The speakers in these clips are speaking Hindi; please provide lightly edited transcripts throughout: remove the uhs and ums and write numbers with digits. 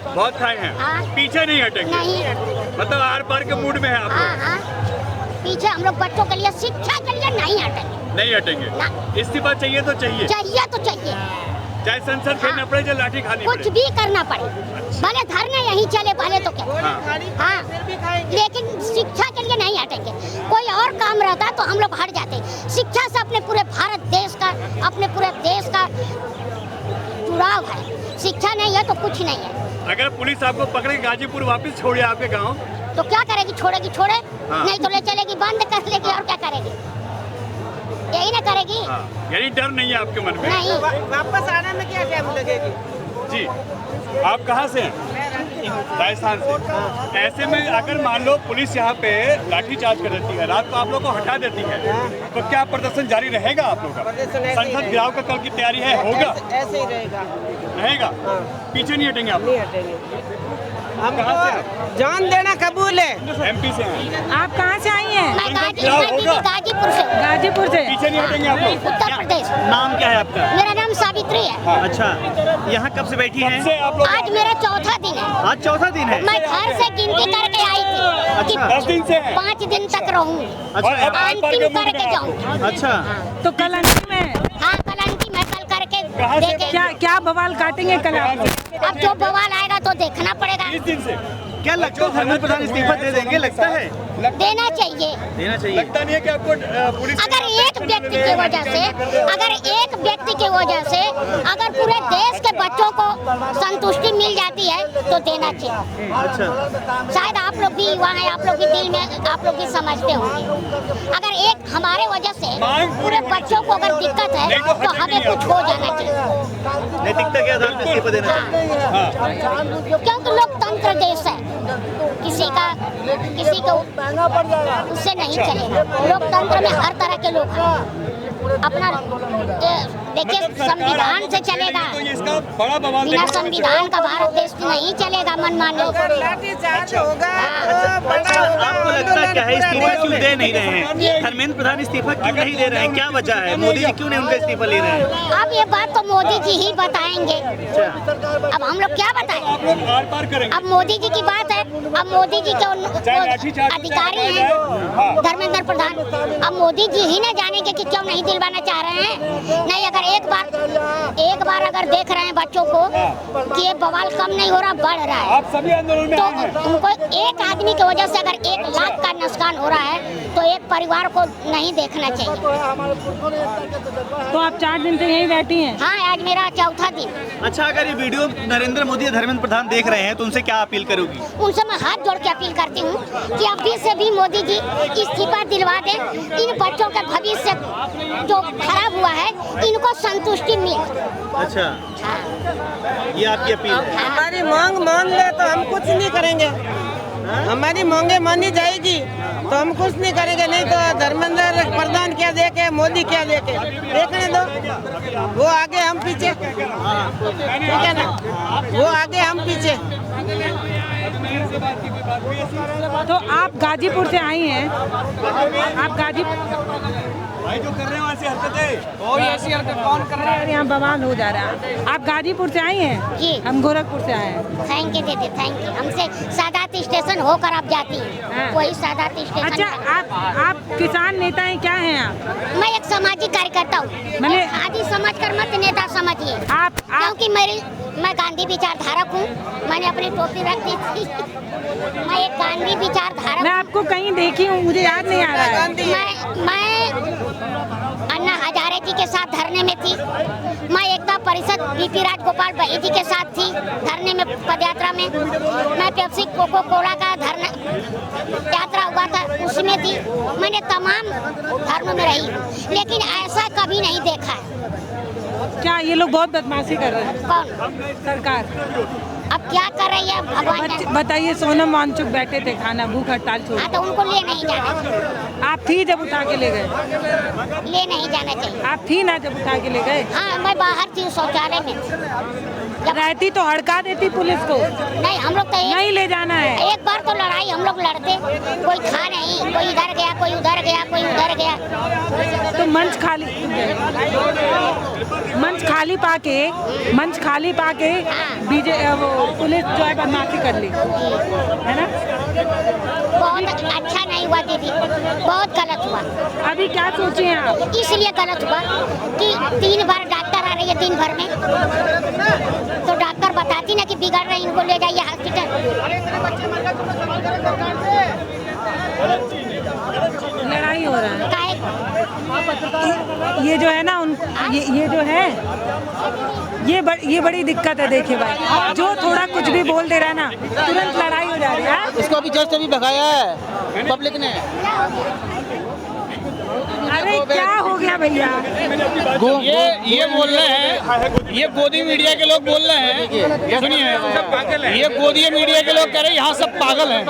बहुत खाए हैं। पीछे नहीं हटेंगे? नहीं। मतलब आर पार के मूड में है आप लोग? हाँ, पीछे हम लोग बच्चों के लिए, शिक्षा के लिए नहीं हटेंगे। नहीं हटेंगे। इस्तीफा चाहिए तो चाहिए? चाहिए तो चाहिए, चाहे संसद खेलना पड़े, चाहे लाठी खानी कुछ पड़े, भी करना पड़े, भले धरने यहीं चले, भले तो क्या। हाँ, लेकिन शिक्षा के लिए नहीं हटेंगे। कोई और काम रहता तो हम लोग हट जाते। शिक्षा से अपने पूरे भारत देश का, अपने पूरे देश का जुड़ाव है। शिक्षा नहीं है तो कुछ नहीं है। अगर पुलिस आपको पकड़े गाजीपुर वापस छोड़े आपके गाँव, तो क्या करेगी? छोड़ेगी छोड़े, नहीं तो ले चलेगी, बंद कर लेगी, और क्या करेगी? यही ना करेगी। यानी डर नहीं है आपके मन में? नहीं। वापस आने में क्या टाइम लगेगी? जी, आप कहाँ से हैं? राजस्थान से। ऐसे में अगर मान लो पुलिस यहाँ पे लाठीचार्ज कर देती है, रात को आप लोग को हटा देती है, तो क्या प्रदर्शन जारी रहेगा आप लोग का? संसद घेराव का कल की तैयारी है, होगा? ऐसे ही रहेगा। पीछे नहीं हटेंगे आप? नहीं हटेंगे। हमको जान देना कबूल है। एमपी से हैं? आप कहाँ से आई हैं? मैं गाजीपुर से। गाजीपुर से। पीछे नहीं हटेंगे आप लोग? उत्तर प्रदेश। नाम क्या है आपका? मेरा नाम सावित्री है। अच्छा, यहाँ कब से बैठी हैं? से आप लोग? आज मेरा चौथा दिन है। आज चौथा दिन है। मैं घर से गिनती करके आई थी कि 10 दिन से हैं? 5 दिन तक रहूंगी, और अब आर पार के अंतिम मूड में करके हैं? जाऊंगी। अच्छा, तो कल अंतिम है। हाँ, कल अंतिम है, कल करके कहाँ से? देखेंगे। क्या बवाल काटेंगे कल आप? अब जो बवाल आएगा तो देखना पड़ेगा। 20 दिन से क्या लगता है धर्मेंद्र प्रधान इस्तीफा दे देंगे? लगता है देना चाहिए। देना चाहिए। लगता नहीं है कि आपको पुलिस अगर एक व्यक्ति की वजह से, अगर पूरे देश के बच्चों को संतुष्टि मिल जाती है तो देना चाहिए। अच्छा, शायद आप लोग भी युवा हैं, आप लोग भी दिल में, आप लोग भी समझते होंगे। अगर एक हमारे वजह से पूरे बच्चों को अगर दिक्कत है तो हमें कुछ हो जाना चाहिए। नैतिकता के आधार पर इस्तीफा देना चाहिए। क्योंकि लोकतंत्र देश है, किसी को उससे नहीं चलेगा। लोकतंत्र में हर तरह के लोग हैं। अपना देखिए, संविधान से चलेगा, तो ये इसका बड़ा बवाल बिना संविधान का भारत देश नहीं चलेगा मनमानी। लाठीचार्ज होगा। आपको लगता है क्या है इस्तीफा क्यों दे नहीं रहे हैं? धर्मेंद्र प्रधान इस्तीफा क्यों नहीं दे रहे हैं? क्या वजह है? मोदी जी क्यों नहीं उनका इस्तीफा ले रहे हैं? अब ये बात तो मोदी जी ही बताएंगे। अब हम लोग क्या बताएं? आप लोग आर पार करेंगे? अब मोदी जी की बात है। अब मोदी जी के अधिकारी हैं धर्मेंद्र प्रधान। अब मोदी जी ही ना जानेंगे कि क्यों नहीं दिलवाना चाह रहे हैं। नहीं, अगर एक बार अगर देख रहे हैं बच्चों को कि ये बवाल कम नहीं हो रहा, बढ़ रहा है, आप सभी आंदोलन में तो आए हैं? उनको एक आदमी की वजह से अगर 1 लाख का नुकसान हो रहा है तो एक परिवार को नहीं देखना चाहिए। तो आप 4 दिन से यहीं बैठी हैं? हाँ, आज मेरा चौथा दिन। अच्छा, अगर ये वीडियो नरेंद्र मोदी या धर्मेंद्र प्रधान देख रहे हैं तो उनसे क्या अपील करोगी? उनसे मैं हाथ जोड़ के अपील करती हूँ कि अभी से भी मोदी जी इस्तीफा दिलवा दें। इन बच्चों का भविष्य जो खराब हुआ है, इनको संतुष्टि मिले। अच्छा, ये आपकी अपील है। हमारी मांग मान ले तो हम कुछ नहीं करेंगे। हमारी मांगे मानी जाएगी तो हम कुछ नहीं करेंगे। नहीं तो धर्मेंद्र प्रधान क्या देखे, मोदी क्या देखे, देखने दो। वो आगे हम पीछे, ठीक है ना? वो आगे हम पीछे। तो आप गाजीपुर से आई हैं? आप भाई जो कर रहे हैं वैसी हरकतें, और ऐसी हरकत कौन कर रहा है? यहाँ बवाल हो जा रहा है। आप गाजीपुर से आई हैं? जी। हम गोरखपुर से आए हैं। थैंक यू दीदी, थैंक यू। हमसे सादात स्टेशन होकर आप जाती हैं, हाँ। वही सादात स्टेशन। अच्छा, आप किसान नेता हैं, क्या हैं आप? मैं एक सामाजिक कार्यकर्ता हूँ। मैंने आदि समझकर मत नेता समझिए। आप क्योंकि मैं गांधी विचारधारक हूँ। मैंने अपनी टोपी रख दी थी। मैं एक गांधी विचारधारक। मैं आपको कहीं देखी हूँ, मुझे याद नहीं आ रहा है। मैं अन्ना हजारे जी के साथ धरने में थी। मैं एकता परिषद बीपी राजगोपाल भाई जी के साथ थी धरने में, पदयात्रा में। मैं पेप्सी कोको कोला का धरना यात्रा हुआ था, उसमें थी। मैंने तमाम धर्म में रही, लेकिन ऐसा कभी नहीं देखा है। क्या ये लोग बहुत बदमाशी कर रहे हैं? कौन? सरकार। अब क्या कर रही है भगवान जाने। बताइए, सोनम वांगचुक बैठे थे खाना, भूख हड़ताल छोड़। हाँ, तो उनको ले नहीं जाना चाहिए। आप थी जब उठा के ले गए? ले नहीं जाना चाहिए। आप थी ना जब उठा के ले गए? हाँ, मैं बाहर थी, शौचालय में थी। रहती तो हड़का देती पुलिस को। नहीं, हम लोग तो नहीं ले जाना है। एक बार तो लड़ाई हम लोग लड़ते, कोई था नहीं, कोई इधर गया, कोई उधर गया, कोई उधर गया। तो मंच खाली पाके वो पुलिस जो है बदमाशी कर ली, है ना। बहुत अच्छा नहीं हुआ दीदी, बहुत गलत हुआ। अभी क्या सोचे हैं आप? इसलिए गलत हुआ कि 3 बार डॉक्टर आ रही है दिन भर में, तो डॉक्टर बताती ना कि बिगड़ रही, इनको ले जाइए हॉस्पिटल। लड़ाई हो रहा है। काहे को? ये जो है ना ये जो है ये बड़ी दिक्कत है। देखिए भाई, जो थोड़ा कुछ भी बोल दे रहा है ना, तुरंत लड़ाई हो जा रही है। इसको अभी जस्ट अभी भगाया है पब्लिक ने। अरे क्या हो गया भैया? ये बोल रहे हैं, ये गोदी मीडिया के लोग बोल रहे हैं, सुनिए, ये गोदी मीडिया के लोग कह रहे हैं यहाँ सब पागल हैं,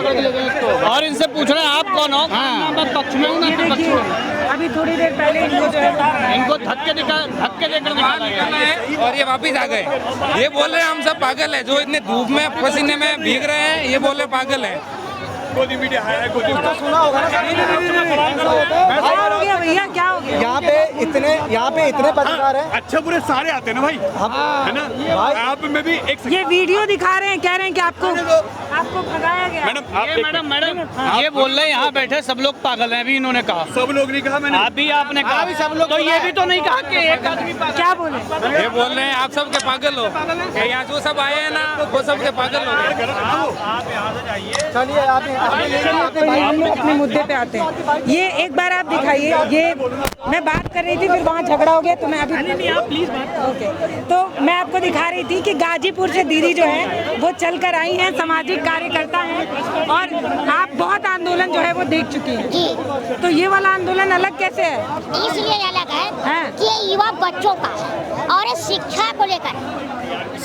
और इनसे पूछ रहे हैं आप कौन हो? मैं पक्ष में हूँ ना, पक्ष में। अभी थोड़ी देर पहले इनको धक्के देकर निकाला है और ये वापिस आ गए। ये बोल रहे हैं हम सब पागल है, जो इतने धूप में पसीने में भीग रहे हैं, ये बोल रहे पागल है। गोदी मीडिया है, सुना होगा ना। क्या हो गया भैया, क्या हो गया? यहाँ पे इतने पत्रकार हैं। अच्छे बुरे सारे आते हैं ना भाई, है ना। आप में भी एक ये वीडियो दिखा रहे हैं, कह रहे हैं कि आपको भगाया गया। मैडम ये बोल रहे हैं यहाँ बैठे सब लोग पागल हैं, अभी इन्होंने कहा। सब लोग नहीं कहा मैंने, अभी आपने कहा सब लोग, तो ये भी तो नहीं कहा कि एक आदमी पागल। क्या बोले? ये बोल रहे हैं आप सब के पागल हो, यहाँ जो सब आए हैं ना वो सब के पागल हो। चलिए आप हम लोग अपने मुद्दे पे आते हैं। ये एक बार आप दिखाइए। ये मैं बात कर रही थी, फिर वहाँ झगड़ा हो गया, तो मैं अभी नहीं आप प्लीज ओके। तो मैं आपको दिखा रही थी कि गाजीपुर से दीदी जो है वो चल कर आई हैं, सामाजिक कार्यकर्ता हैं, और आप बहुत आंदोलन जो है वो देख चुकी हैं। जी, तो ये वाला आंदोलन अलग कैसे है? इसलिए अलग है हाँ। कि ये युवा बच्चों का है और ये शिक्षा को लेकर।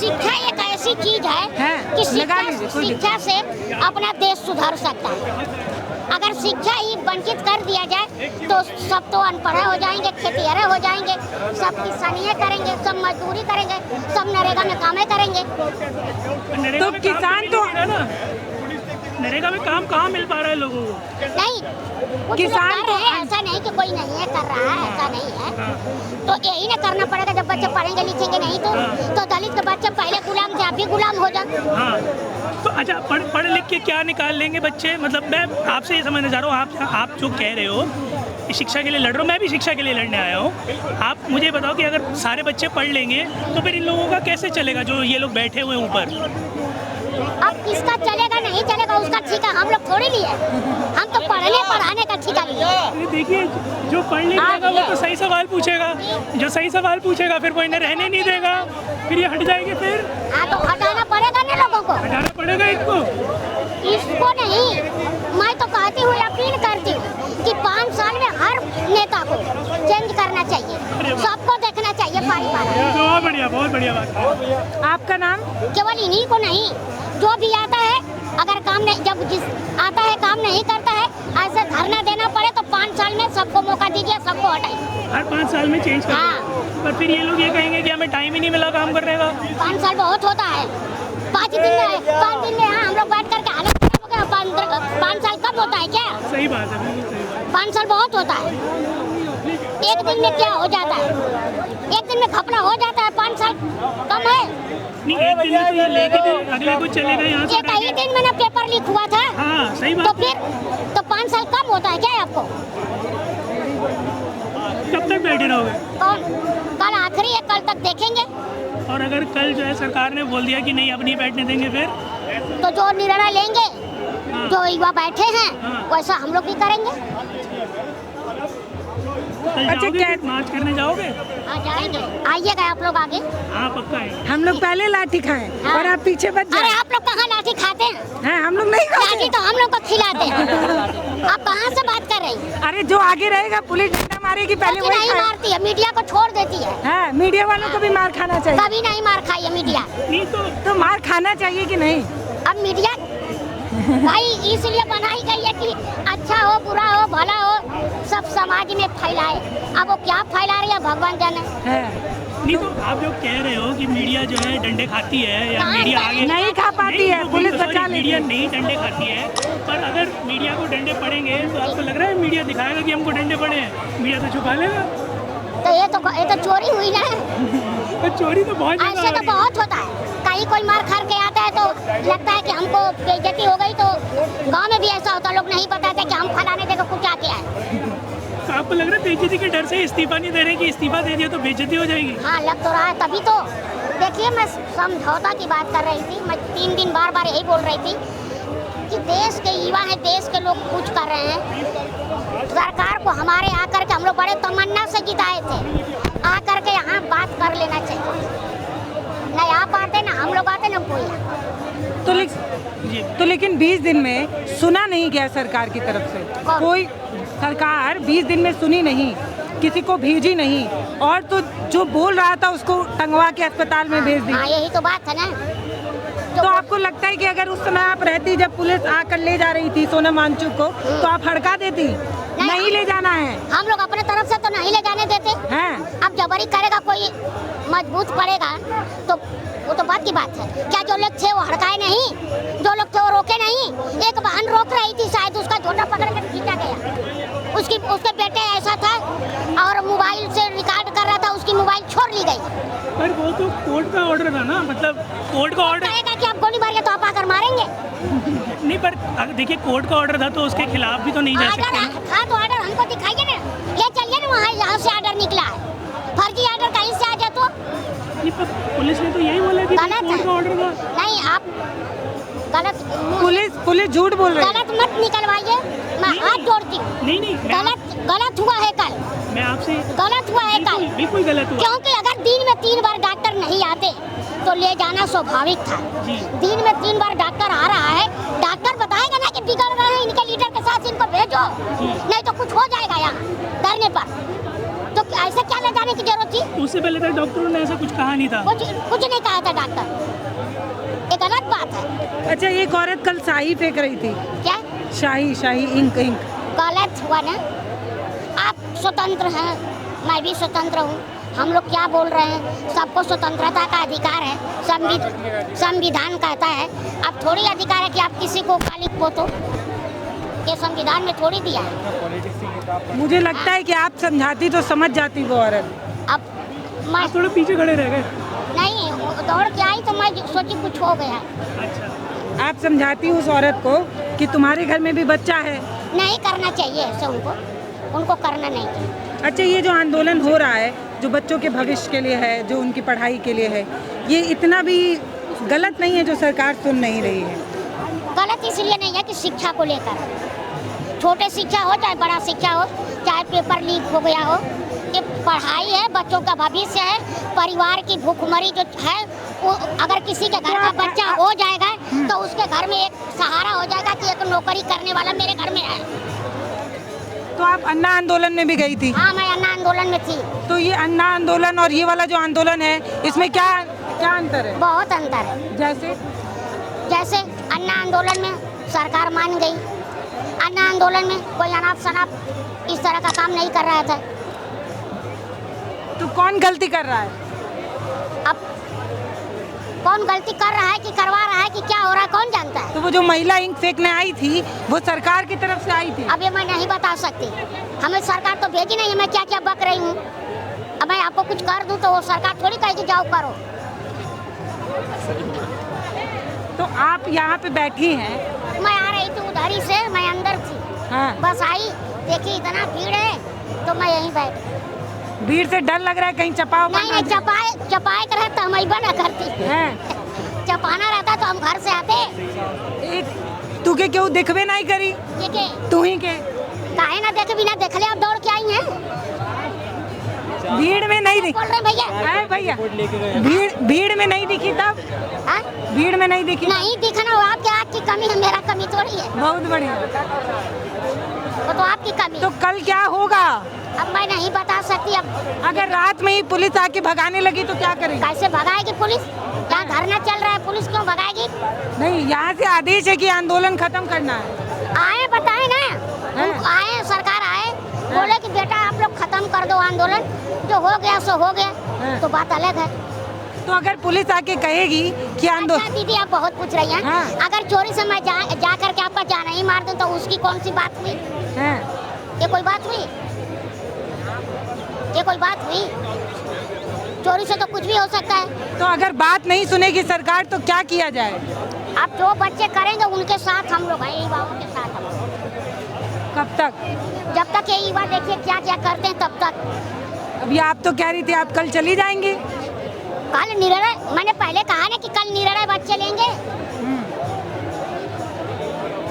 शिक्षा एक ऐसी चीज है हाँ, कि लगा लीजिए, कोई शिक्षा से अपना देश सुधार सकता है। अगर शिक्षा ही वंचित कर दिया जाए तो सब तो अनपढ़ हो जाएंगे, खेतिहरे हो जाएंगे, सब किसानियाँ करेंगे, सब मजदूरी करेंगे, सब नरेगा में कामें करेंगे। तो किसान तो नरेगा में काम कहाँ मिल पा रहा है लोगों को? नहीं, कुछ किसान लोग कर रहे हैं, ऐसा नहीं कि कोई नहीं है कर रहा है, ऐसा नहीं है। तो यही ना करना पड़ेगा, जब बच्चे पढ़ेंगे लिखेंगे नहीं तो दलित के बच्चे पहले गुलाम थे, आप भी गुलाम हो जाए। हाँ, तो अच्छा पढ़ लिख के क्या निकाल लेंगे बच्चे? मतलब मैं आपसे ये समझना चाह रहा हूँ, आप जो कह रहे हो शिक्षा के लिए लड़ रहे हो, मैं भी शिक्षा के लिए लड़ने आया हूँ। आप मुझे बताओ कि अगर सारे बच्चे पढ़ लेंगे तो फिर इन लोगों का कैसे चलेगा, जो ये लोग बैठे हुए ऊपर? अब किसका चलेगा नहीं चलेगा उसका ठेका हम लोग थोड़ी लिए, हम तो पढ़ने पढ़ाने का ठेका लिए। देखिए, जो पढ़ नहीं पाएगा वो तो सही सवाल पूछेगा, जो सही सवाल पूछेगा फिर वो इन्हें रहने नहीं देगा, फिर ये हट जाएंगे। फिर हाँ, तो हटाना पड़ेगा ना लोगों को, हटाना पड़ेगा इसको नहीं। मैं तो कहती हूँ, अपील करती हूँ कि 5 साल में हर नेता को चेंज करना चाहिए, सबको देखना चाहिए पारी। बहुत बढ़िया बात। आपका नाम? केवल इन्हीं को नहीं, जो भी आता है अगर काम नहीं, जब जिस आता है काम नहीं करता है, ऐसे धरना देना पड़े तो 5 साल में सबको मौका दीजिए, सबको हटाइए। हर 5 साल में चेंज कर। हाँ। पर फिर ये लोग ये कहेंगे कि हमें टाइम ही नहीं मिला काम करने का। 5 साल बहुत होता है, 5 दिन में 5 दिन में हाँ हम लोग बैठ करके हालत खराब हो गया। 5 साल कम होता है क्या? सही बात है, बिल्कुल सही बात। 5 साल बहुत होता है। एक दिन में क्या हो जाता है, एक दिन में घपला हो जाता है, 5 साल कम है। नहीं, एक दिन में तो ये लेके अगले को चलेगा यहाँ से। एक ही दिन में ना पेपर लीक हुआ था। हाँ, सही बात। तो फिर तो 5 साल कम होता है क्या आपको? कब तक बैठे रहोगे? कल आखिरी है, कल तक देखेंगे। और अगर कल जो है सरकार ने बोल दिया कि नहीं अब नहीं बैठने देंगे, फिर तो जो निर्णय लेंगे, जो युवा बैठे हैं हाँ। वैसा हम लोग भी करेंगे। अच्छा, क्या मार्च करने जाओगे? हाँ जाएंगे, आइएगा आप लोग आगे। हाँ पक्का है। हम लोग पहले लाठी खाएं हाँ। और आप पीछे बच अरे जाएं। आप लोग कहाँ लाठी खाते हैं? हैं, हम लोग नहीं खाते। लाठी तो हम लोग को खिलाते हैं। आप कहाँ से बात कर रही हैं? अरे जो आगे रहेगा पुलिस डंडा मारेगी, पहले कभी वही नहीं खाए। मारती है, मीडिया को छोड़ देती है। हाँ, मीडिया वालों को भी मार खाना चाहिए। कभी नहीं मार खाई है मीडिया। नहीं तो मार खाना चाहिए कि नहीं? अब मीडिया भाई इसलिए बनाई गई है कि अच्छा हो, बुरा हो, भला हो, सब समाज में फैलाए। अब वो क्या फैला रही है भगवान जाने। है। नहीं तो आप जो कह रहे हो कि मीडिया जो है डंडे खाती है या मीडिया आगे नहीं खा पाती है, पुलिस बचा लेती मीडिया है। नहीं डंडे खाती है, पर अगर मीडिया को डंडे पड़ेंगे तो आपको लग रहा है मीडिया दिखाएगा कि हमको डंडे पड़े हैं, मीडिया तो छुपा लेगा। तो ये तो चोरी हुई ना। तो चोरी तो बहुत ऐसे ज्यादा तो बहुत होता है, कहीं कोई मार खार के आता है तो लगता है कि हमको बेइज्जती हो गई। तो गांव में भी ऐसा होता है, लोग नहीं बताते कि हम फलाने जगह को क्या किया है। तो आपको लग रहा है बेइज्जती के डर से इस्तीफा नहीं दे रहे कि इस्तीफा दे दिया तो बेइज्जती हो जाएगी? हाँ, लग तो रहा है। तभी तो देखिए, मैं समझौता की बात कर रही थी। मैं 3 दिन बार यही बोल रही थी कि देश के युवा हैं, देश के लोग कुछ कर रहे हैं। सरकार को हमारे आकर के, हम लोग बड़े तमन्ना से जिताए थे, आकर के यहाँ बात कर लेना चाहिए। नहीं आ पाते ना, हम लोग आते ना कोई। तो लेकिन 20 दिन में सुना नहीं गया सरकार की तरफ से। कोई सरकार 20 दिन में सुनी नहीं, किसी को भेजी नहीं, और तो जो बोल रहा था उसको टंगवा के अस्पताल में भेज दी। हाँ, यही तो बात है ना। तो आपको लगता है कि अगर उस समय आप रहती, जब पुलिस आकर ले जा रही थी सोनम वांगचुक को, तो आप हड़का देती? नहीं ले जाना है। हम लोग अपने तरफ से तो नहीं ले जाने देते हैं। अब जबरी करेगा कोई, मजबूत पड़ेगा तो वो तो बात की बात है। क्या जो लोग थे वो हड़काए नहीं, जो लोग थे वो रोके नहीं। एक बहन रोक रही थी, शायद उसका झोटा पकड़ कर खींचा गया। उसके बेटे ऐसा था और मोबाइल से रिकॉर्ड कर रहा था, उसकी मोबाइल छोड़ ली गई। पर वो तो कोर्ट का ऑर्डर था ना, मतलब कोर्ट का ऑर्डर कहेगा कि आप गोली मारिए तो आप आकर मारेंगे। नहीं, पर देखिए कोर्ट का ऑर्डर था तो उसके खिलाफ भी तो नहीं जा सकते। हाँ, तो ऑर्डर हमको दिखाइए ना, ले चलिए ना वहाँ, यहाँ से ऑर्डर निकला है। फर्जी ऑर्डर कहीं से आ जाए तो पुलिस ने तो यही बोला कि गलत कोर्ट का ऑर्डर था। नहीं, आप गलत, पुलिस झूठ बोल रही है। गलत मत निकलवाइए, मैं हाथ जोड़ती हूँ। नहीं, गलत हुआ है कल। मैं आपसे गलत हुआ है कल, बिल्कुल गलत हुआ। क्योंकि अगर दिन में 3 बार डॉक्टर नहीं आते तो ले जाना स्वाभाविक था। दिन में 3 बार डॉक्टर आ रहा है, डॉक्टर बताएगा ना कि बिगड़ रहे हैं, इनके लीडर के साथ इनको भेजो, नहीं तो कुछ हो जाएगा यहाँ धरने पर। तो ऐसे क्या ले जाने की जरूरत थी? उससे पहले तक डॉक्टरों ने ऐसा कुछ कहा नहीं था। कुछ नहीं कहा था डॉक्टर, ये गलत बात है। अच्छा, एक औरत कल शाही फेंक रही थी। क्या शाही इंक? गलत हुआ ना। आप स्वतंत्र हैं, मैं भी स्वतंत्र हूँ। हम लोग क्या बोल रहे हैं, सबको स्वतंत्रता का अधिकार है, संविधान कहता है। अब थोड़ी अधिकार है कि आप किसी को गाली पोतो, ये संविधान में थोड़ी दिया है। मुझे लगता है कि आप समझाती तो समझ जाती वो औरत। अब मैं थोड़ा पीछे खड़े रह गए। नहीं, दौड़ के आई तो मैं सोची कुछ हो गया। अच्छा, आप समझाती उस औरत को कि तुम्हारे घर में भी बच्चा है। नहीं करना चाहिए ऐसे, उनको करना नहीं चाहिए। अच्छा, ये जो आंदोलन हो रहा है, जो बच्चों के भविष्य के लिए है, जो उनकी पढ़ाई के लिए है, ये इतना भी गलत नहीं है जो सरकार सुन नहीं रही है? गलत इसलिए नहीं है कि शिक्षा को लेकर, छोटे शिक्षा हो चाहे बड़ा शिक्षा हो, चाहे पेपर लीक हो गया हो, ये पढ़ाई है, बच्चों का भविष्य है, परिवार की भूखमरी जो है वो अगर किसी के घर का बच्चा हो जाएगा तो उसके घर में एक सहारा हो जाएगा कि एक नौकरी करने वाला मेरे घर में है। तो आप अन्ना आंदोलन में भी गई थी? हाँ, मैं अन्ना आंदोलन में थी। तो ये अन्ना आंदोलन और ये वाला जो आंदोलन है, इसमें क्या अंतर है? बहुत अंतर है। जैसे अन्ना आंदोलन में सरकार मान गई, अन्ना आंदोलन में कोई अनाप शनाप इस तरह का काम नहीं कर रहा था। तो कौन गलती कर रहा है? अब कौन गलती कर रहा है कि करवा रहा है कि क्या हो रहा है, कौन जानता है? तो वो जो महिला इंक फेंकने आई थी वो सरकार की तरफ से आई थी? अब ये मैं नहीं बता सकती, हमें सरकार तो भेजी नहीं है। मैं क्या क्या बक रही हूँ, अब मैं आपको कुछ कर दूँ तो वो सरकार थोड़ी कहेगी जाओ करो। तो आप यहाँ पे बैठी हैं? मैं आ रही थी उधर ही से, मैं अंदर थी। हाँ। बस आई, देखी इतना भीड़ है तो मैं यहीं बैठी। भीड़ से डर लग रहा है कहीं चपाओ? नहीं, चपाए कर तो हम बना करती है। चपाना रहता तो हम घर से आते। तू के क्यों दिखवे नहीं करी? तू ही के काहे ना देखे, बिना देखले अब दौड़ के आई हैं। भीड़ में नहीं दिखी? बोल रहे भैया, भैया भीड़ में नहीं दिखी तब? हाँ? भीड़ में नहीं दिखी? नहीं दिखना, वो आपके आँख की कमी है, मेरा कमी थोड़ी है। बहुत बढ़िया, वो तो आपकी कमी। तो कल क्या होगा अब मैं नहीं बता सकती। अब अगर रात में ही पुलिस आके भगाने लगी तो क्या करेंगे? कैसे भगाएगी पुलिस? यहाँ धरना चल रहा है, पुलिस क्यों भगाएगी? नहीं, यहाँ से आदेश है कि आंदोलन खत्म करना है। आए बताए ना, आए सरकार आए, बोले कि बेटा आप लोग खत्म कर दो आंदोलन, जो हो गया सो हो गया, तो बात अलग है। तो अगर पुलिस आके कहेगी कि आंदोलन, अच्छा दीदी आप बहुत पूछ रही हैं, अगर चोरी से मैं जा करके आपका जान ही मार दूं तो उसकी कौन सी बात हुई? ये कोई बात हुई? ये कोई बात हुई? चोरी से तो कुछ भी हो सकता है। तो अगर बात नहीं सुनेगी सरकार तो क्या किया जाए? अब जो बच्चे करेंगे उनके साथ हम लोग हैं, युवाओं के साथ हम लोग। कब तक? जब तक ये युवा देखिए क्या क्या करते हैं तब तक। अभी आप तो कह रही थी आप कल चली जाएंगी। कल निर्णय, मैंने पहले कहा ना कि कल निर्णय बच्चे लेंगे।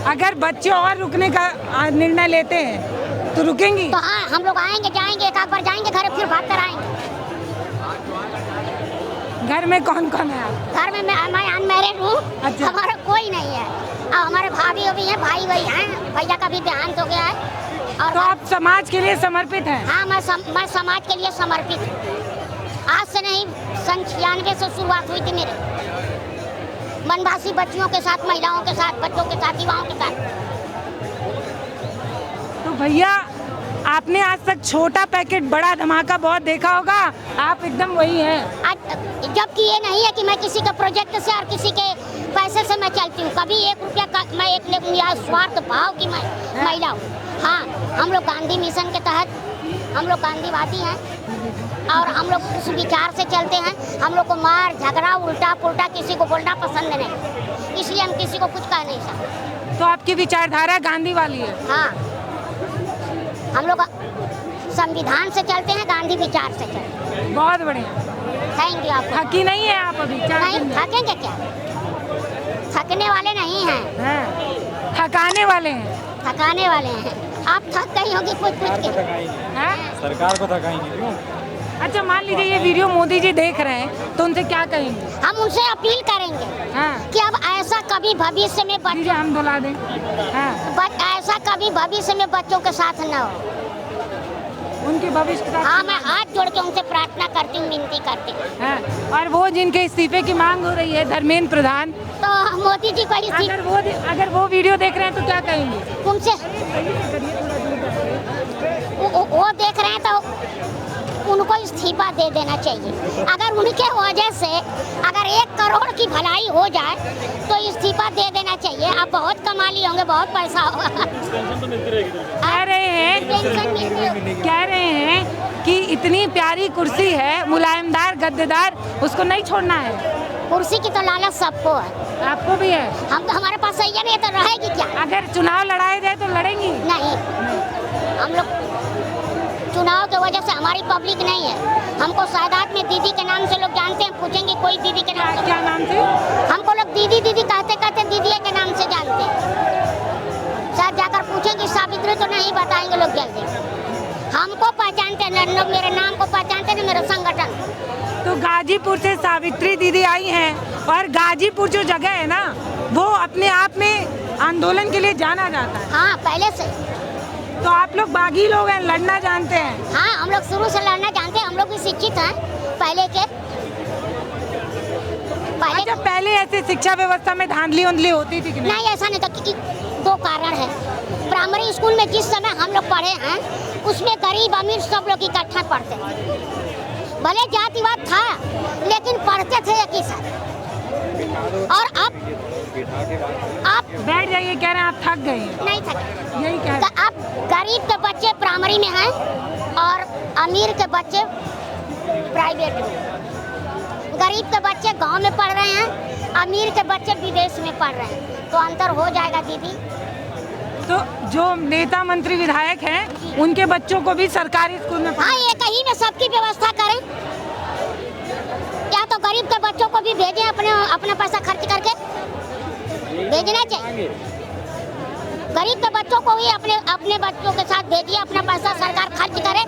अगर बच्चे और रुकने का निर्णय लेते हैं तो रुकेंगी? तो हाँ, हम लोग आएंगे जाएंगे, एक आध बार जाएंगे घर, फिर भाग कर आएंगे। घर में कौन कौन है आप? घर में मैं अनमैरिड हूँ। अच्छा। हमारा कोई नहीं है, और हमारे भाभी भी हैं, भाई वही हैं, भैया का भी देहांत हो गया है। और तो आप समाज के लिए समर्पित हैं? हाँ, मैं समाज के लिए समर्पित हूँ। आज से नहीं, सन 96 से शुरुआत हुई थी मेरी, वनवासी बच्चियों के साथ, महिलाओं के साथ, बच्चों के साथ, युवाओं के साथ। तो भैया आपने आज तक छोटा पैकेट बड़ा धमाका बहुत देखा होगा, आप एकदम वही हैं। जबकि ये नहीं है कि मैं किसी के प्रोजेक्ट से और किसी के पैसे से मैं चलती हूँ, कभी 1 रुपया का मैं एक स्वार्थ भाव की मैं महिला हूँ। हाँ, हम लोग गांधी मिशन के तहत हम लोग गांधीवादी हैं और हम लोग उस विचार से चलते हैं। हम लोग को मार झगड़ा उल्टा पुल्टा किसी को बोलना पसंद नहीं, इसलिए हम किसी को कुछ कह नहीं सकते। तो आपकी विचारधारा गांधी वाली है? हाँ, हम लोग संविधान से चलते हैं, गांधी विचार से चलते हैं। बहुत बढ़िया, थैंक यू। आप थकी नहीं है आप अभी? नहीं, थकेंगे क्या? थकने वाले नहीं हैं, थकाने वाले हैं। थकाने वाले हैं। आप थक गई होगी कुछ के। सरकार को थकाएंगे क्यों? अच्छा, मान लीजिए ये वीडियो मोदी जी देख रहे हैं तो उनसे क्या कहेंगे? हम उनसे अपील करेंगे कि अब ऐसा कभी भविष्य में हम बुला दें। ऐसा कभी भविष्य में बच्चों के साथ न हो, उनके भविष्य के साथ। हाँ, मैं हाथ जोड़ के उनसे प्रार्थना करती हूँ, विनती करती हूँ। और वो जिनके इस्तीफे की मांग हो रही है, धर्मेंद्र प्रधान, तो मोदी जी को अगर वो वीडियो देख रहे हैं तो क्या कहेंगे उनसे? वो देख रहे हैं तो उनको इस्तीफा दे देना चाहिए। अगर उनके वजह से अगर 1 करोड़ की भलाई हो जाए तो इस्तीफा दे देना चाहिए। आप बहुत कमा लिए होंगे, बहुत पैसा होगा। कह रहे हैं कि इतनी प्यारी कुर्सी है, मुलायमदार गद्देदार, उसको नहीं छोड़ना है। कुर्सी की तो लालच सबको है। आपको भी है? हम तो, हमारे पास सही नहीं है तो रहेगी क्या? अगर चुनाव लड़ाए जाए तो लड़ेंगी? नहीं, हम लोग चुनाव की वजह से हमारी पब्लिक नहीं है। हमको सादात में दीदी के नाम से लोग जानते हैं, पूछेंगे कोई दीदी के नाम से? क्या नाम से? हमको लोग दीदी दीदी कहते कहते दीदी के नाम से जानते हैं। शायद जाकर पूछेंगे सावित्री तो नहीं बताएंगे लोग जल्दी। हमको पहचानते हैं, लोग मेरे नाम को पहचानते हैं, मेरा संगठन। तो गाजीपुर से सावित्री दीदी आई हैं और गाजीपुर जो जगह है ना वो अपने आप में आंदोलन के लिए जाना जाता है। हाँ, पहले से। तो आप लोग बागी लोग हैं, लड़ना जानते हैं? हाँ, हम लोग शुरू से लड़ना जानते हैं, हम लोग भी शिक्षित हैं पहले के। अच्छा, पहले ऐसे शिक्षा व्यवस्था में धांधली उंधली होती थी कि नहीं? ऐसा नहीं था, क्योंकि 2 कारण है। प्राइमरी स्कूल में जिस समय हम लोग पढ़े हैं उसमें गरीब अमीर सब लोग इकट्ठा पढ़ते थे। भले जातिवाद था लेकिन पढ़ते थे एक ही साथ। और अब आप बैठ जाइए, कह रहे हैं आप थक गए? नहीं थक, यही कह रहे हैं। अब गरीब के बच्चे प्राइमरी में हैं और अमीर के बच्चे प्राइवेट में। गरीब के बच्चे गांव में पढ़ रहे हैं, अमीर के बच्चे विदेश में पढ़ रहे हैं, तो अंतर हो जाएगा दीदी। तो जो नेता मंत्री विधायक हैं उनके बच्चों को भी सरकारी स्कूल में? हाँ, एक ही में सबकी व्यवस्था करें, या तो गरीब के बच्चों को भी भेजें, अपना पैसा खर्च करके भेजना चाहिए। गरीब के बच्चों को भी अपने बच्चों के साथ भेजिए, अपना पैसा सरकार खर्च करे।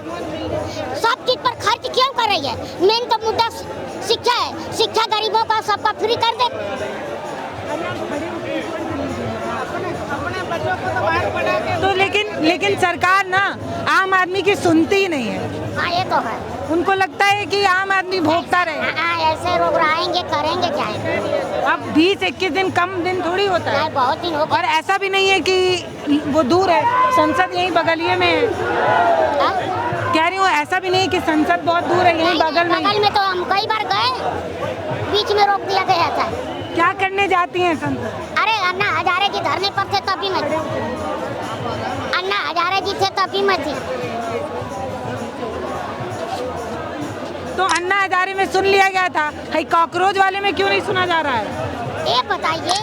सब चीज पर खर्च क्यों कर रही है? मेन तो मुद्दा शिक्षा है। शिक्षा गरीबों का सबका फ्री कर दे। तो लेकिन लेकिन सरकार ना आम आदमी की सुनती ही नहीं है। हाँ ये तो है। उनको लगता है कि आम आदमी भोगता रहे। हाँ ऐसे रोग रहेंगे करेंगे क्या है? अब 20-21 दिन कम दिन थोड़ी होता है। बहुत दिन हो गए। और ऐसा भी नहीं है कि वो दूर है, संसद यहीं बगलिए में है। कह रही हूँ ऐसा भी नहीं है कि संसद बहुत दूर है, यहीं बगल में। बगल में तो हम कई बार गए, बीच में रोक दिया गया था। क्या करने जाती हैं संसद? अरे अन्ना हजारे जी धरने पर थे तभी मैं थी। अन्ना हजारे जी थे तभी मैं थी। तो अन्ना हजारे में सुन लिया गया था, भाई कॉकरोच वाले में क्यों नहीं सुना जा रहा है? ये बताइए।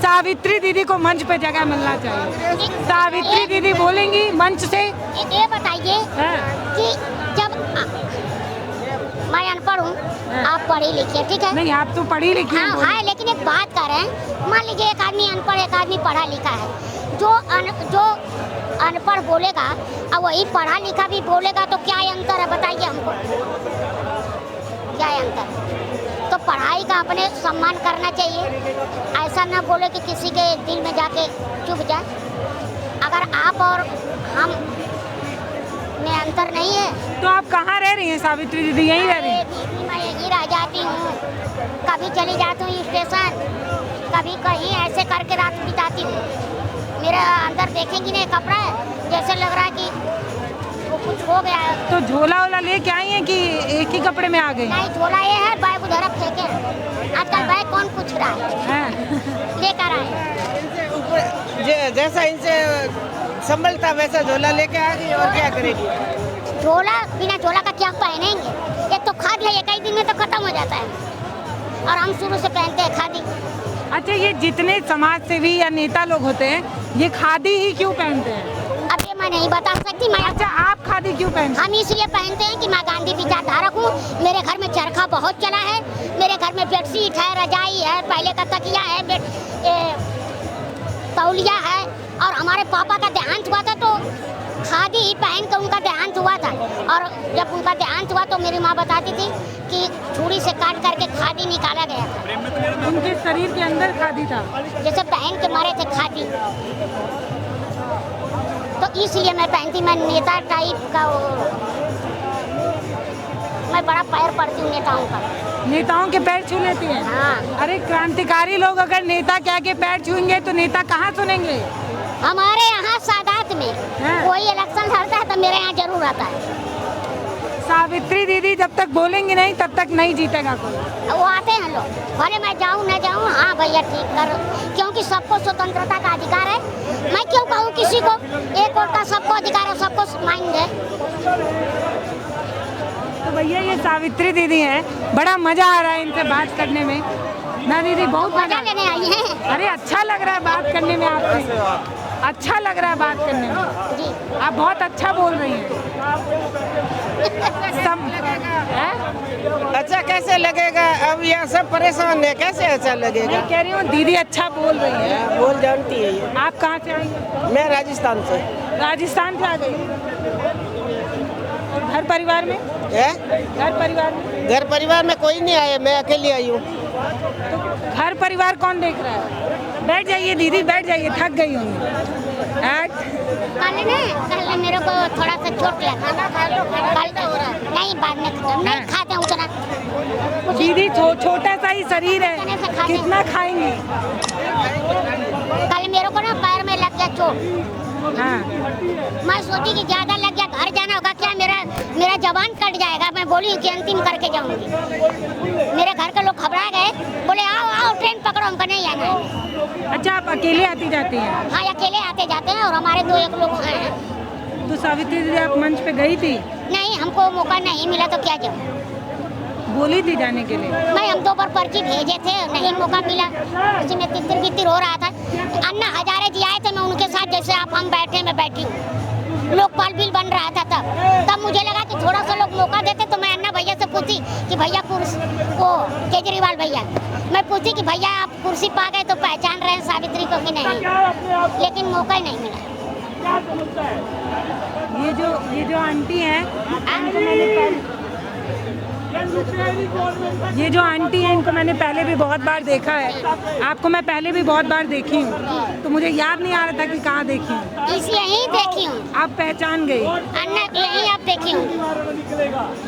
सावित्री दीदी को मंच पे जगह मिलना चाहिए। सावित्री दीदी बोलेंगी मंच से। ये बताइए कि जब मैं अनपढ़ हूँ, आप पढ़ी लिखी, ठीक है? नहीं, आप तो पढ़ी लिखी हैं। हाँ है, लेकिन एक बात कर रहे हैं, मान लीजिए एक आदमी अनपढ़ एक आदमी पढ़ा लिखा है। जो अनपढ़ बोलेगा और वही पढ़ा लिखा भी बोलेगा तो क्या अंतर है बताइए हमको, क्या अंतर? तो पढ़ाई का अपने सम्मान करना चाहिए, ऐसा ना बोले कि किसी के दिल में जाके चुभ जाए। अगर आप और हम में अंतर नहीं है। तो आप कहाँ रह रही हैं सावित्री दीदी? यहीं रह रही हैं? दीदी मैं यहीं रह जाती हूँ, कभी चली जाती हूँ स्टेशन, कभी कहीं ऐसे करके रात बिताती हूँ। मेरे अंदर देखेंगी नहीं कपड़ा है, जैसे लग रहा है कि वो कुछ हो गया है। तो झोला वोला लेके आई हैं कि एक ही कपड़े में आ गए? नहीं, झोला ये है, बैग उधर फेंके। आजकल बैग कौन पूछ रहा है? लेकर आए। जैसा इनसे संभलता वैसा झोला लेके आ गई, और क्या करेगी? झोला बिना झोला का क्या पहनेंगे? एक तो खाद है, कई दिन में तो खत्म हो जाता है, और हम शुरू से पहनते हैं खादी। अच्छा, ये जितने समाज सेवी या नेता लोग होते हैं, ये खादी ही क्यों पहनते हैं? अब ये मैं नहीं बता सकती। मैं अच्छा, आप खादी क्यों पहनते हैं? हम इसलिए पहनते हैं कि मैं गांधी विचारधारक हूँ। मेरे घर में चरखा बहुत चला है, मेरे घर में बेडशीट है, रजाई है, पहले का तकिया है, तौलिया है, और हमारे पापा का देहांत हुआ था तो खादी ही पहन कर उनका देहांत हुआ था। और जब उनका देहांत हुआ तो मेरी माँ बताती थी कि छुरी से काट करके खादी निकाला गया था। उनके शरीर के अंदर खादी था, जैसे पहन के मारे थे खादी, तो इसलिए मैं पहनती। मैं नेता टाइप का मैं बड़ा पैर पड़ती हूँ नेताओं का। नेताओं के पैर छू लेती हैं? हाँ। अरे क्रांतिकारी लोग अगर नेता क्या के पैर छूएंगे तो नेता कहाँ सुनेंगे? हमारे यहाँ सादात में कोई इलेक्शन लड़ता है तो मेरे यहाँ जरूर आता है। सावित्री दीदी जब तक बोलेंगी नहीं तब तक नहीं जीतेगा कोई। वो आते हैं लोग, भले मैं जाऊँ न जाऊँ, हाँ भैया ठीक कर, क्योंकि सबको स्वतंत्रता का अधिकार है। मैं क्यों कहूँ किसी को एक वोट का सबको अधिकार है, सबको मांगे। तो भैया ये सावित्री दीदी हैं, बड़ा मजा आ रहा है इनसे बात करने में ना दीदी, बहुत मजा लेने आई हैं। अरे अच्छा लग रहा है बात करने में, आपसे अच्छा लग रहा है बात करने में जी। आप बहुत अच्छा बोल रही हैं। अच्छा कैसे लगेगा? अब यहाँ सब परेशान है, कैसे अच्छा लगेगा? मैं कह रही हूँ दीदी अच्छा बोल रही है। बोल जानती है ये। आप कहाँ से आई? मैं राजस्थान से। राजस्थान से आ गई? घर परिवार में है? घर परिवार में? घर परिवार में कोई नहीं आया, मैं अकेली आई हूँ। तो घर परिवार कौन देख रहा है? बैठ जाइए दीदी, बैठ जाइए, थक गई होंगी। कल मेरे को थोड़ा सा चोट लगा। नहीं, बाद में नहीं खाते उतना। दीदी छोटा सा ही शरीर है, कितना खाएंगी? कल मेरे को ना पैर में लग गया चोट। हाँ। मैं सोची कि ज्यादा लग गया, घर जाना होगा क्या, मेरा जवान कट जाएगा। मैं बोली कि अंतिम करके जाऊंगी। मेरे घर के लोग घबरा गए, बोले आओ आओ ट्रेन पकड़ो, हमको नहीं आना है। अच्छा, आप अकेले आती जाती हैं? हाँ, अकेले आते जाते हैं, और हमारे 2-1 लोग हैं। तो सावित्री दीदी आप मंच पे गई थी? नहीं, हमको मौका नहीं मिला तो क्या जाऊँ। बोली थी जाने के लिए? मैं हम 2 बार पर्ची भेजे थे, नहीं मौका मिला। उसी में तितर बितर हो रहा था। अन्ना हजारे जी आए थे, मैं उनके साथ जैसे आप हम बैठे, मैं बैठी हूँ। लोकपाल बिल बन रहा था तब मुझे लगा कि थोड़ा सा लोग मौका देते तो मैं अन्ना भैया से पूछी कि भैया वो केजरीवाल भैया, मैं पूछी कि भैया आप कुर्सी पा गए तो पहचान रहे हैं सावित्री को कि नहीं, लेकिन मौका ही नहीं मिला। ये जो आंटी हैं, ये जो आंटी है इनको मैंने पहले भी बहुत बार देखा है, आपको मैं पहले भी बहुत बार देखी हूँ, तो मुझे याद नहीं आ रहा था कि कहाँ देखी हूँ। इसी यहीं देखी हूँ। आप पहचान गई? अन्ना यहीं आप देखी हूँ।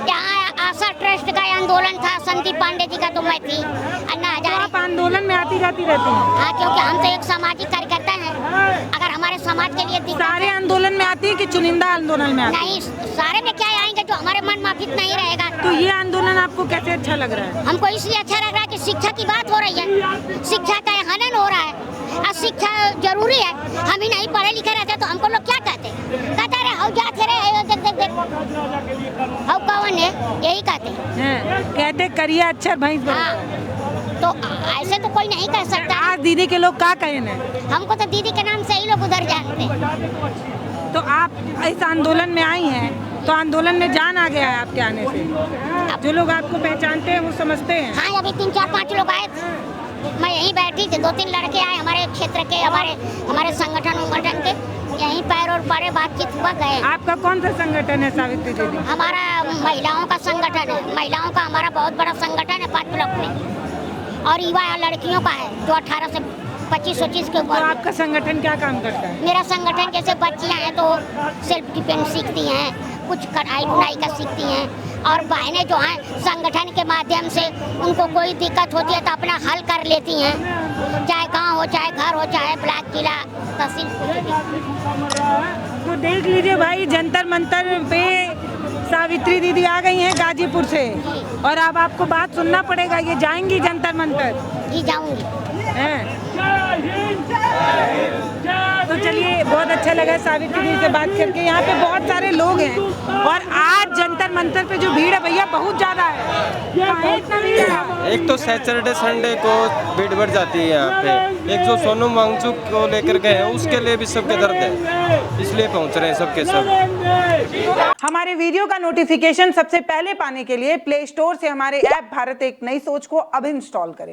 यहाँ आशा ट्रस्ट का आंदोलन था, संदीप पांडे जी का, तो मैं थी। अन्ना हजारे। आप आंदोलन में आती जाती रहती हैं? हाँ, क्योंकि हम तो एक सामाजिक कार्यकर्ता हैं। अगर हमारे समाज के लिए सारे आंदोलन में आती है कि चुनिंदा आंदोलन में आती है? नहीं, सारे में क्या आएंगे जो हमारे मन माफिक नहीं रहेगा। तो ये आंदोलन आपको कैसे अच्छा लग रहा है? हमको इसलिए अच्छा लग रहा है कि शिक्षा की बात हो रही है, शिक्षा का हनन हो रहा है और शिक्षा जरूरी है। हम ही नहीं पढ़े लिखे रहते तो हमको लोग क्या कहते रहे, हम जाते रहे, देख हम कौन है, यही कहते हैं। कहते करिए अक्षर भैंस। हाँ, तो ऐसे तो कोई नहीं कह सकता। आज दीदी के लोग क्या कहे ना, हमको तो दीदी के नाम से ही लोग उधर जानते। तो आप इस आंदोलन में आई हैं, तो आंदोलन में जान आ गया है आपके आने से? जो लोग आपको पहचानते हैं वो समझते हैं? हाँ, अभी 3, 4, 5 लोग आए थे, मैं यहीं बैठी थी, 2-3 लड़के आए हमारे क्षेत्र के, हमारे संगठन के, यहीं पैर और पड़े बातचीत हुआ गए। आपका कौन सा संगठन है सावित्री दीदी? हमारा महिलाओं का संगठन है, महिलाओं का हमारा बहुत बड़ा संगठन है 5 ब्लॉक में, और युवा लड़कियों का है जो 18 से 25-25 के ऊपर। तो आपका संगठन क्या काम करता है? मेरा संगठन जैसे बच्चियां हैं तो सेल्फ डिफेंस सीखती हैं, कुछ कढ़ाई बुनाई का सीखती हैं, और बहनें जो हैं संगठन के माध्यम से उनको कोई दिक्कत होती है तो अपना हल कर लेती हैं, चाहे गांव हो, चाहे घर हो, चाहे ब्लॉक, जिला, तहसील। तो देख लीजिए भाई, जंतर मंतर पे सावित्री दीदी आ गई हैं गाजीपुर से, और अब आपको बात सुनना पड़ेगा। ये जाएंगी जंतर मंतर? जी जाऊंगी। हैं? तो चलिए, बहुत अच्छा लगा सावित्री दीदी से बात करके। यहाँ पे बहुत सारे लोग हैं, और आज जंतर मंतर पे जो भीड़ है भैया बहुत ज्यादा है। काहे इतना भीड़ है? एक तो सैटरडे संडे को भीड़ बढ़ जाती है यहाँ पे, एक जो सोनम वांगचुक को लेकर गए हैं उसके लिए भी सबके दर्द है, इसलिए पहुँच रहे हैं सबके सब। हमारे वीडियो का नोटिफिकेशन सबसे पहले पाने के लिए प्ले स्टोर से हमारे ऐप भारत एक नई सोच को अब इंस्टॉल करें।